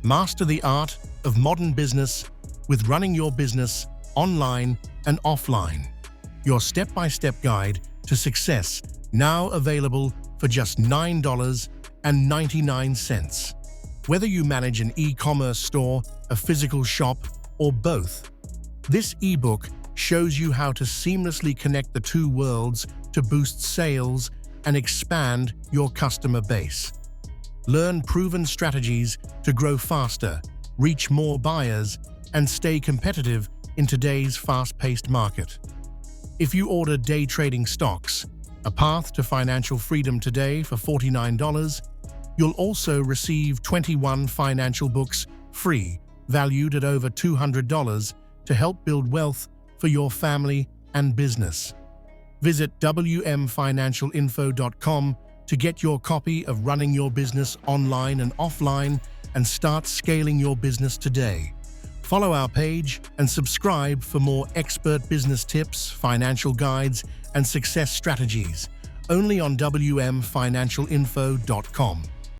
Master the art of modern business with Running Your Business Online and Offline. Your step-by-step guide to success, now available for just $9.99. Whether you manage an e-commerce store, a physical shop, or both, this ebook shows you how to seamlessly connect the two worlds to boost sales and expand your customer base. Learn proven strategies to grow faster, reach more buyers, and stay competitive in today's fast-paced market. If you order day trading stocks, A Path to Financial Freedom today for $49, you'll also receive 21 financial books free, valued at over $200, to help build wealth for your family and business. Visit wmfinancialinfo.com to get your copy of Running Your Business Online and Offline and start scaling your business today. Follow our page and subscribe for more expert business tips, financial guides, and success strategies, only on wmfinancialinfo.com.